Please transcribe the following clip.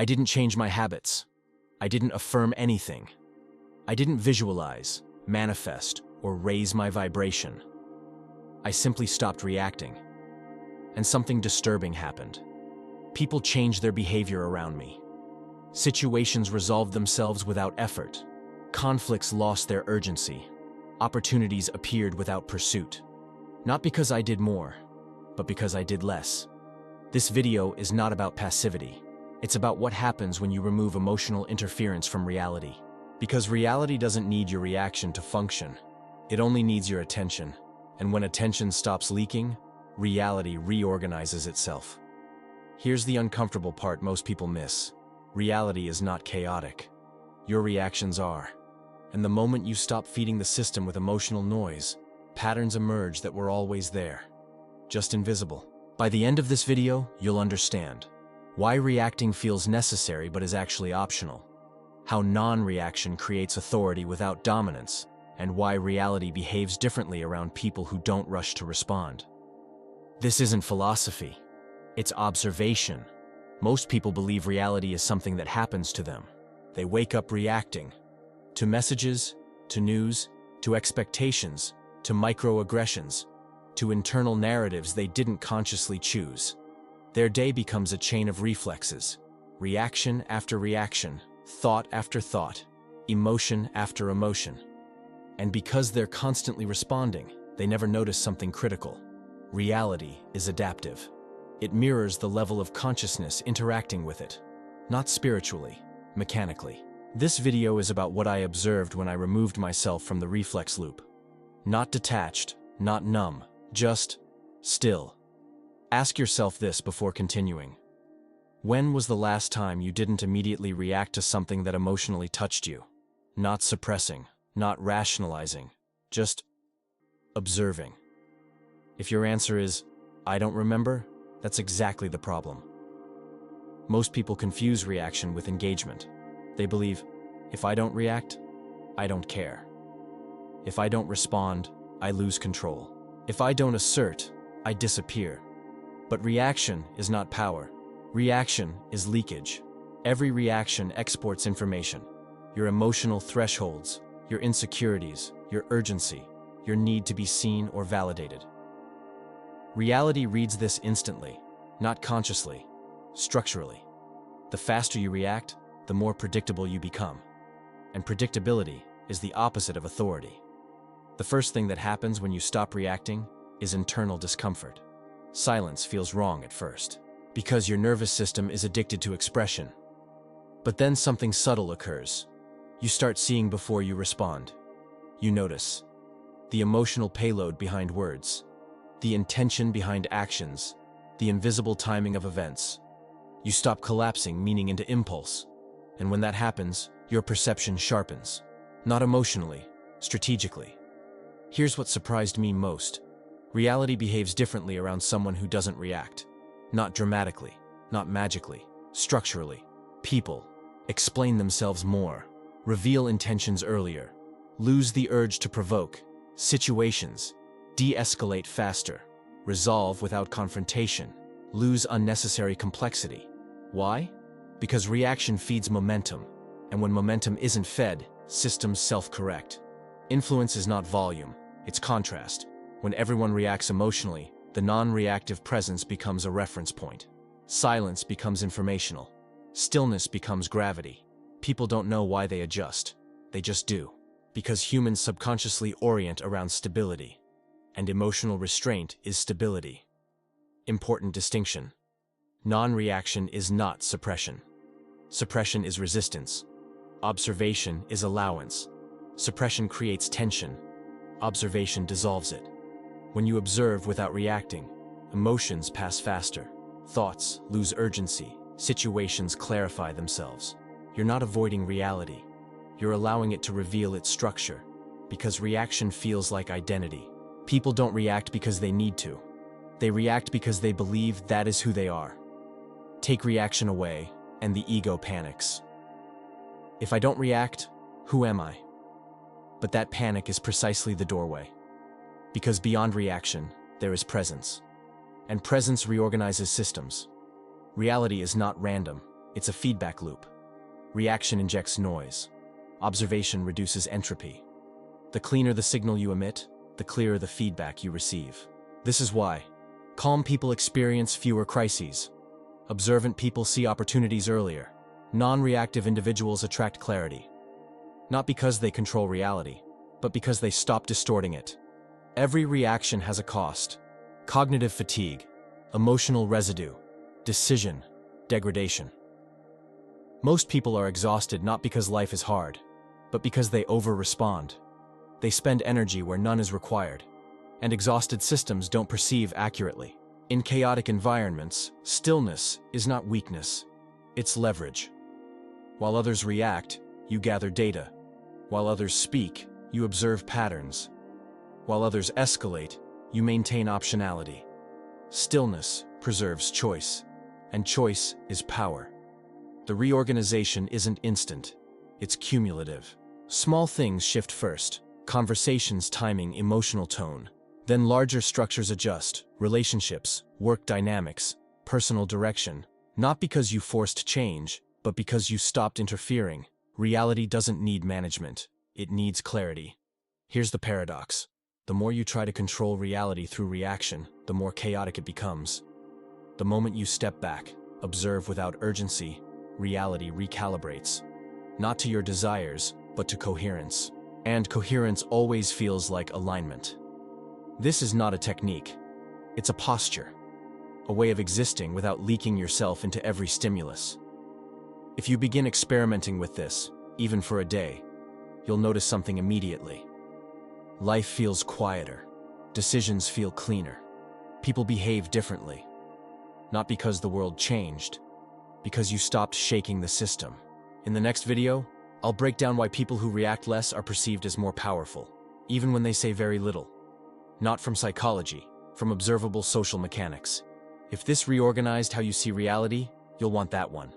I didn't change my habits. I didn't affirm anything. I didn't visualize, manifest, or raise my vibration. I simply stopped reacting. And something disturbing happened. People changed their behavior around me. Situations resolved themselves without effort. Conflicts lost their urgency. Opportunities appeared without pursuit. Not because I did more, but because I did less. This video is not about passivity. It's about what happens when you remove emotional interference from reality. Because reality doesn't need your reaction to function. It only needs your attention. And when attention stops leaking, reality reorganizes itself. Here's the uncomfortable part most people miss. Reality is not chaotic. Your reactions are. And the moment you stop feeding the system with emotional noise, patterns emerge that were always there, just invisible. By the end of this video, you'll understand why reacting feels necessary but is actually optional, how non-reaction creates authority without dominance, and why reality behaves differently around people who don't rush to respond. This isn't philosophy. It's observation. Most people believe reality is something that happens to them. They wake up reacting to messages, to news, to expectations, to microaggressions, to internal narratives they didn't consciously choose. Their day becomes a chain of reflexes, reaction after reaction, thought after thought, emotion after emotion. And because they're constantly responding, they never notice something critical. Reality is adaptive. It mirrors the level of consciousness interacting with it, not spiritually, mechanically. This video is about what I observed when I removed myself from the reflex loop. Not detached, not numb, just still. Ask yourself this before continuing. When was the last time you didn't immediately react to something that emotionally touched you? Not suppressing, not rationalizing, just observing. If your answer is, I don't remember, that's exactly the problem. Most people confuse reaction with engagement. They believe, if I don't react, I don't care. If I don't respond, I lose control. If I don't assert, I disappear. But reaction is not power. Reaction is leakage. Every reaction exports information. Your emotional thresholds, your insecurities, your urgency, your need to be seen or validated. Reality reads this instantly, not consciously, structurally. The faster you react, the more predictable you become. And predictability is the opposite of authority. The first thing that happens when you stop reacting is internal discomfort. Silence feels wrong at first, because your nervous system is addicted to expression. But then something subtle occurs. You start seeing before you respond. You notice the emotional payload behind words, the intention behind actions, the invisible timing of events. You stop collapsing meaning into impulse. And when that happens, your perception sharpens. Not emotionally, strategically. Here's what surprised me most. Reality behaves differently around someone who doesn't react. Not dramatically, not magically, structurally. People explain themselves more, reveal intentions earlier, lose the urge to provoke. Situations de-escalate faster, resolve without confrontation, lose unnecessary complexity. Why? Because reaction feeds momentum, and when momentum isn't fed, systems self-correct. Influence is not volume, it's contrast. When everyone reacts emotionally, the non-reactive presence becomes a reference point. Silence becomes informational. Stillness becomes gravity. People don't know why they adjust. They just do. Because humans subconsciously orient around stability. And emotional restraint is stability. Important distinction. Non-reaction is not suppression. Suppression is resistance. Observation is allowance. Suppression creates tension. Observation dissolves it. When you observe without reacting, emotions pass faster. Thoughts lose urgency. Situations clarify themselves. You're not avoiding reality. You're allowing it to reveal its structure. Because reaction feels like identity. People don't react because they need to. They react because they believe that is who they are. Take reaction away, and the ego panics. If I don't react, who am I? But that panic is precisely the doorway. Because beyond reaction, there is presence. And presence reorganizes systems. Reality is not random. It's a feedback loop. Reaction injects noise. Observation reduces entropy. The cleaner the signal you emit, the clearer the feedback you receive. This is why calm people experience fewer crises. Observant people see opportunities earlier. Non-reactive individuals attract clarity. Not because they control reality, but because they stop distorting it. Every reaction has a cost. Cognitive fatigue, emotional residue, decision, degradation. Most people are exhausted not because life is hard, but because they over-respond. They spend energy where none is required, and exhausted systems don't perceive accurately. In chaotic environments, stillness is not weakness, it's leverage. While others react, you gather data. While others speak, you observe patterns. While others escalate, you maintain optionality. Stillness preserves choice, and choice is power. The reorganization isn't instant, it's cumulative. Small things shift first, conversations, timing, emotional tone. Then larger structures adjust, relationships, work dynamics, personal direction. Not because you forced change, but because you stopped interfering. Reality doesn't need management, it needs clarity. Here's the paradox. The more you try to control reality through reaction, the more chaotic it becomes. The moment you step back, observe without urgency, reality recalibrates. Not to your desires, but to coherence. And coherence always feels like alignment. This is not a technique. It's a posture. A way of existing without leaking yourself into every stimulus. If you begin experimenting with this, even for a day, you'll notice something immediately. Life feels quieter. Decisions feel cleaner. People behave differently. Not because the world changed, because you stopped shaking the system. In the next video, I'll break down why people who react less are perceived as more powerful, even when they say very little. Not from psychology, from observable social mechanics. If this reorganized how you see reality, you'll want that one.